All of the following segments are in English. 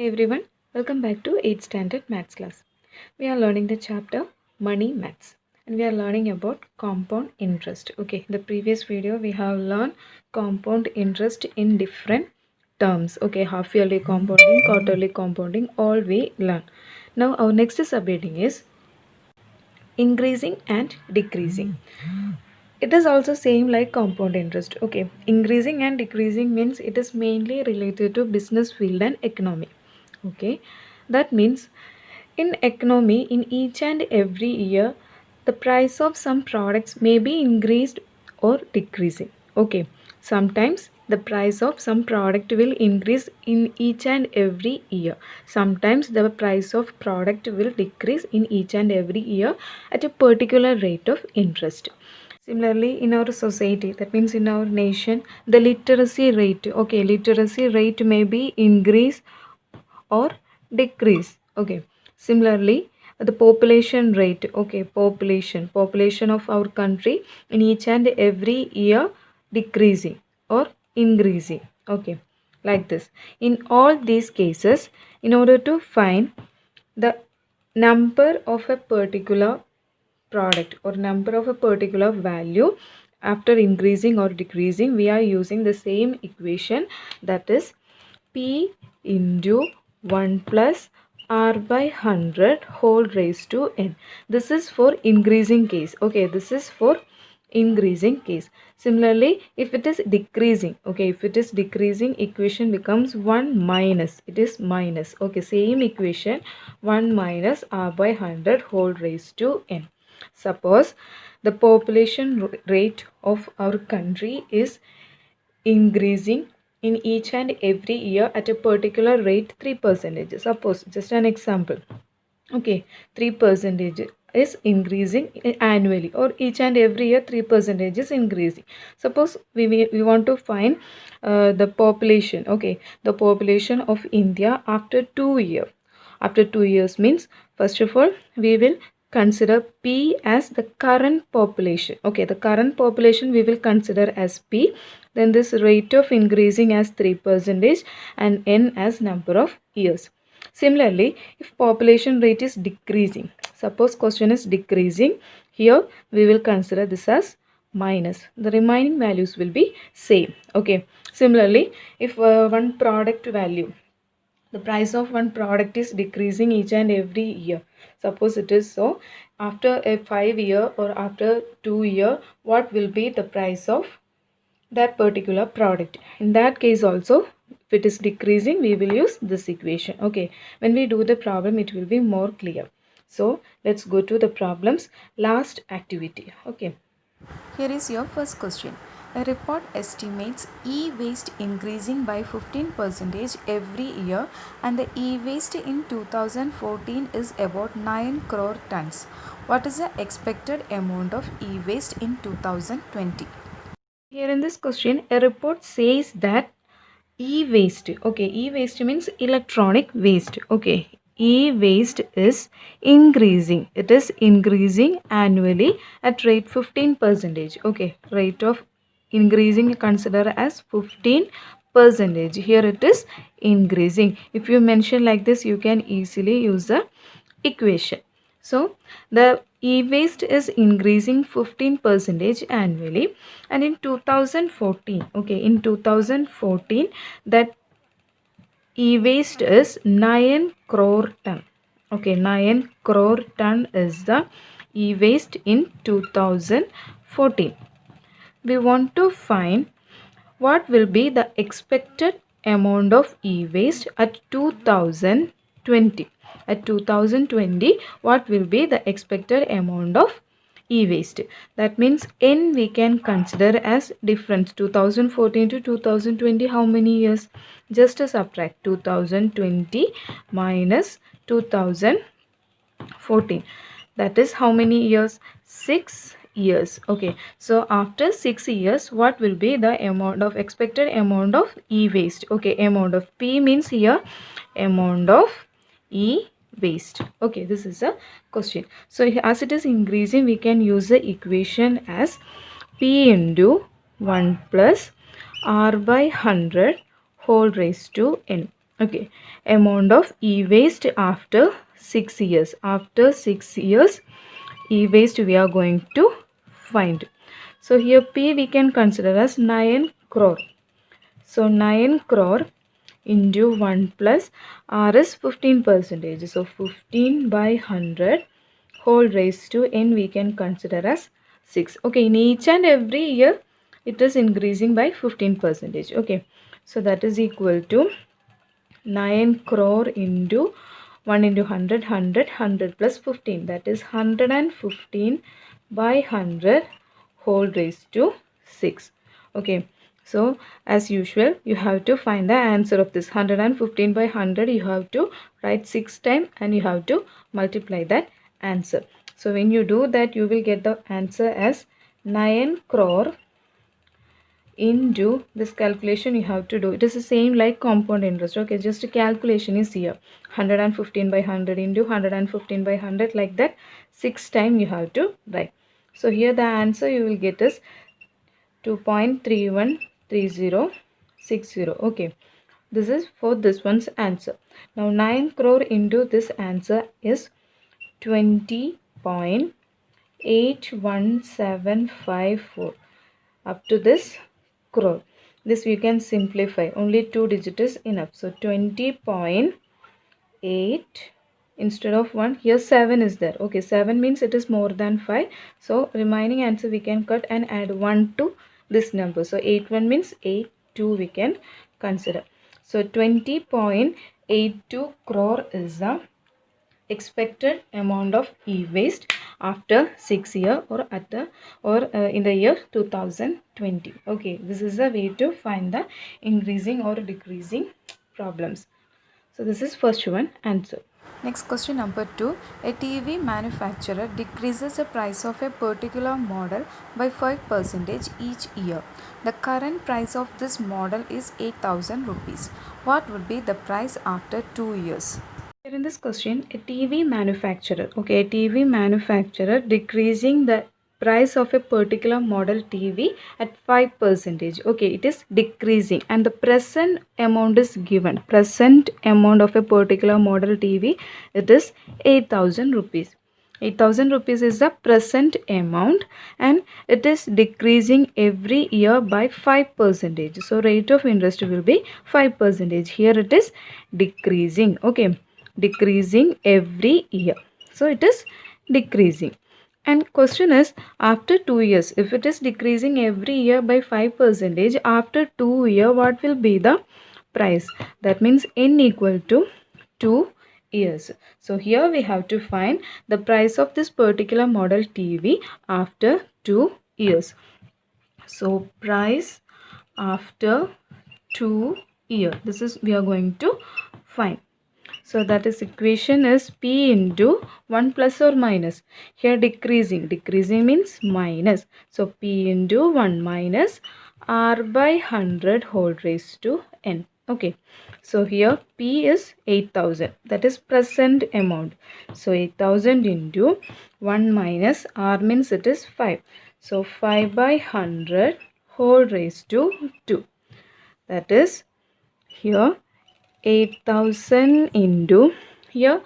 everyone, welcome back to 8th standard maths class. We are learning the chapter money maths and we are learning about compound interest. Okay, in the previous video we have learned compound interest in different terms. Okay, half yearly compounding, quarterly compounding, all we learn. Now our next subheading is increasing and decreasing. It is also same like compound interest. Okay, increasing and decreasing means it is mainly related to business field and economy. Okay, that means in economy, in each and every year, the price of some products may be increased or decreasing. Okay, sometimes the price of some product will increase in each and every year. Sometimes the price of product will decrease in each and every year at a particular rate of interest. Similarly, in our society, that means in our nation, the literacy rate, okay, literacy rate may be increase or decrease. Okay, similarly, the population rate, okay, population of our country in each and every year decreasing or increasing. Okay, like this. In all these cases, in order to find the number of a particular product or number of a particular value after increasing or decreasing, we are using the same equation, that is P into 1 plus R by 100 whole raised to n. This is for increasing case. Okay, this is for increasing case. Similarly, if it is decreasing, okay, if it is decreasing, equation becomes 1 minus, it is minus. Okay, same equation, 1 minus R by 100 whole raised to n. Suppose the population rate of our country is increasing in each and every year at a particular rate 3%. Suppose, just an example. Okay, 3% is increasing annually, or each and every year 3% is increasing. Suppose we want to find the population. Okay, the population of India after 2 years. After 2 years means, first of all, we will consider P as the current population. Okay, the current population we will consider as P. Then this rate of increasing as 3% and N as number of years. Similarly, if population rate is decreasing, suppose question is decreasing, here we will consider this as minus. The remaining values will be same. Okay. Similarly, if one product value, the price of one product is decreasing each and every year, suppose it is so, after a 5 year or after 2 year, what will be the price of that particular product? In that case also, if it is decreasing, we will use this equation. Okay, when we do the problem, it will be more clear. So let's go to the problem's last activity. Okay, here is your first question. A report estimates e-waste increasing by 15% every year, and the e-waste in 2014 is about 9 crore tons. What is the expected amount of e-waste in 2020? Here in this question, a report says that e-waste, okay, e-waste means electronic waste. Okay, e-waste is increasing. It is increasing annually at rate 15%. Okay, rate of increasing consider as 15%. Here it is increasing. If you mention like this, you can easily use the equation. So the e-waste is increasing 15% annually, and in 2014, okay, in 2014, that e-waste is 9 crore ton. Okay, 9 crore ton is the e-waste in 2014. We want to find what will be the expected amount of e-waste at 2020. At 2020, what will be the expected amount of e-waste? That means N we can consider as difference. 2014 to 2020, how many years? Just subtract 2020 minus 2014. That is how many years? 6 years. Okay, so after 6 years, what will be the amount of expected amount of e-waste? Okay, amount of P means here amount of e-waste. Okay, this is a question. So as it is increasing, we can use the equation as P into 1 plus R by 100 whole raised to n. Okay, amount of e-waste after 6 years. After 6 years, e-waste we are going to find. So here P we can consider as 9 crore. So 9 crore into 1 plus R is 15 percentage. So 15 by 100 whole raised to n we can consider as 6. Okay, in each and every year it is increasing by 15 percentage. Okay, so that is equal to 9 crore into 1 into 100, 100, 100 plus 15. That is 115 by 100 whole raised to 6. Okay. So as usual, you have to find the answer of this 115 by 100. You have to write 6 times and you have to multiply that answer. So when you do that, you will get the answer as 9 crore into this calculation you have to do. It is the same like compound interest. Okay, just a calculation is here. 115 by 100 into 115 by 100, like that 6 times you have to write. So here the answer you will get is 2.313060. Okay, this is for this one's answer. Now 9 crore into this answer is 20.81754 up to this crore. This we can simplify, only 2 digits is enough. So 20.8 instead of 1, here 7 is there. Okay, 7 means it is more than 5. So remaining answer we can cut and add 1 to this number. So 81 means 82 we can consider. So 20.82 crore is the expected amount of e-waste after 6 year or in the year 2020. Okay, this is a way to find the increasing or decreasing problems. So this is first one answer. Next question number 2. A TV manufacturer decreases the price of a particular model by 5% each year. The current price of this model is 8,000 rupees. What would be the price after 2 years? Here in this question, a TV manufacturer, okay, a TV manufacturer decreasing the price of a particular model TV at 5%. Okay, it is decreasing and the present amount is given. Present amount of a particular model TV, it is 8,000 rupees. 8,000 rupees is the present amount and it is decreasing every year by 5%. So rate of interest will be 5%. Here it is decreasing. Okay, decreasing every year. So it is decreasing. And question is, after 2 years, if it is decreasing every year by 5%, after 2 years, what will be the price? That means n equal to 2 years. So here we have to find the price of this particular model TV after 2 years. So price after 2 years. This is we are going to find. So that is equation is P into 1 plus or minus. Here decreasing. Decreasing means minus. So P into 1 minus R by 100 whole raised to N. Okay. So here P is 8,000. That is present amount. So 8,000 into 1 minus R means it is 5. So 5 by 100 whole raised to 2. That is here 8,000 into, here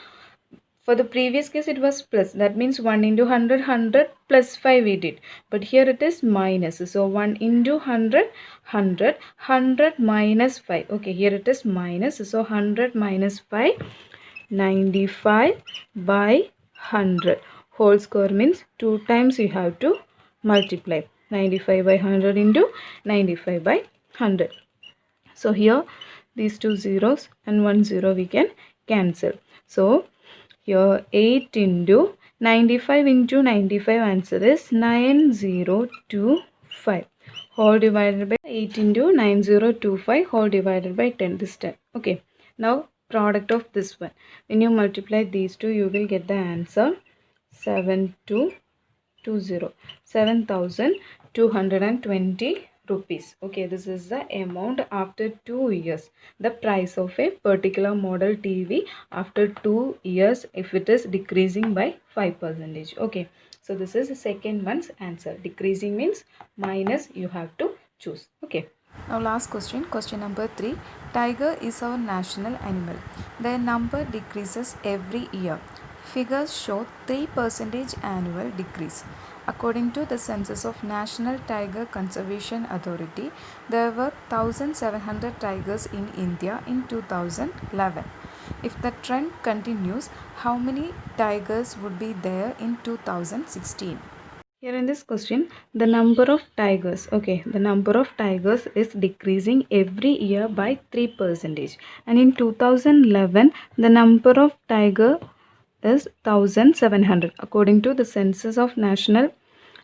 for the previous case it was plus, that means 1 into 100, 100 plus 5 we did, but here it is minus. So 1 into 100, 100, 100 minus 5. Okay, here it is minus. So 100 minus 5, 95 by 100 whole square means 2 times you have to multiply. 95 by 100 into 95 by 100. So here these two zeros and 1 0 we can cancel. So here 8 into 95 into 95 answer is 9025 whole divided by 8 into 9025 whole divided by 10 this time. Okay, now product of this one. When you multiply these two, you will get the answer 7220, 7,220 rupees. Okay, this is the amount after 2 years. The price of a particular model TV after 2 years if it is decreasing by 5%. Okay, so this is the second one's answer. Decreasing means minus, you have to choose. Okay. Now last question, question number 3. Tiger is our national animal. Their number decreases every year. Figures show 3% annual decrease. According to the census of National Tiger Conservation Authority, there were 1700 tigers in India in 2011. If the trend continues, how many tigers would be there in 2016? Here in this question, the number of tigers, okay, the number of tigers is decreasing every year by 3%. And in 2011, the number of tiger is 1700. According to the census of National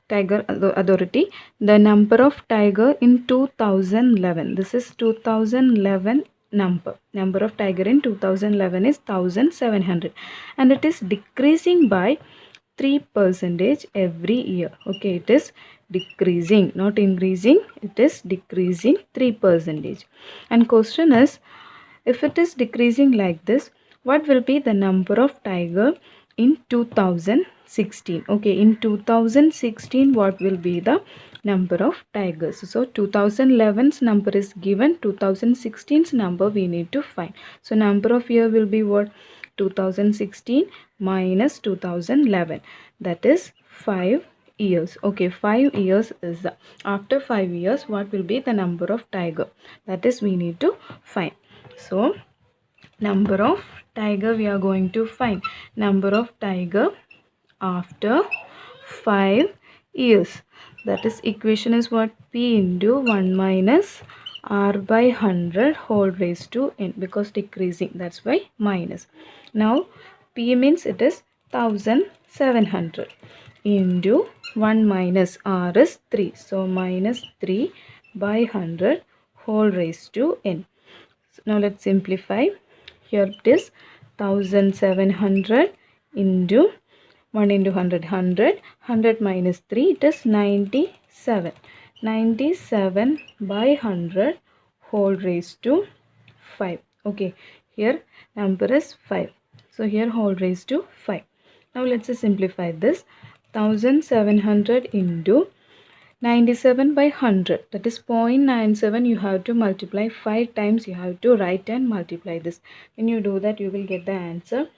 Tiger Authority, the number of tiger in 2011, this is 2011 number of tiger in 2011 is 1700, and it is decreasing by 3% every year. Okay, it is decreasing, not increasing, it is decreasing 3%. And question is, if it is decreasing like this, what will be the number of tiger in 2016? Okay, in 2016, what will be the number of tigers? So 2011's number is given, 2016's number we need to find. So number of year will be what? 2016 minus 2011, that is 5 years. Okay, 5 years is the, after 5 years what will be the number of tiger, that is we need to find. So number of tiger we are going to find, number of tiger after 5 years, that is equation is what? P into 1 minus r by 100 whole raised to n, because decreasing, that's why minus. Now P means it is 1700 into 1 minus r is 3, so minus 3 by 100 whole raised to n. So now let's simplify. Here it is 1700 into 1 into 100, 100, 100 minus 3, it is 97. 97 by 100 whole raised to 5. Okay, here number is 5. So here whole raised to 5. Now let's just simplify this. 1700 into 97 by 100, that is 0.97. You have to multiply 5 times, you have to write and multiply this. When you do that, you will get the answer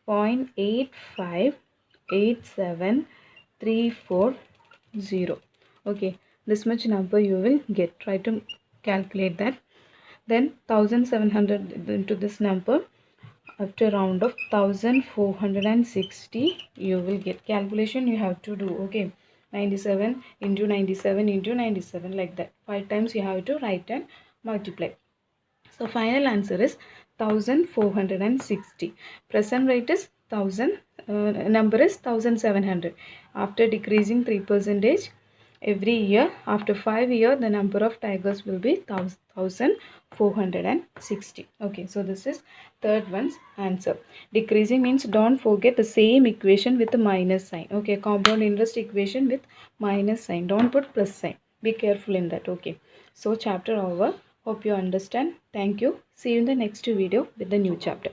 0.8587340. okay, this much number you will get. Try to calculate that. Then 1700 into this number, after round of 1460 you will get. Calculation you have to do. Okay, 97 into 97 into 97, like that. 5 times you have to write and multiply. So final answer is 1460. Present rate is 1000, number is 1700. After decreasing 3% every year, after 5 years the number of tigers will be 1460. Okay, so this is third one's answer. Decreasing means, don't forget the same equation with the minus sign. Okay, compound interest equation with minus sign, don't put plus sign, be careful in that. Okay, so chapter over. Hope you understand. Thank you. See you in the next video with the new chapter.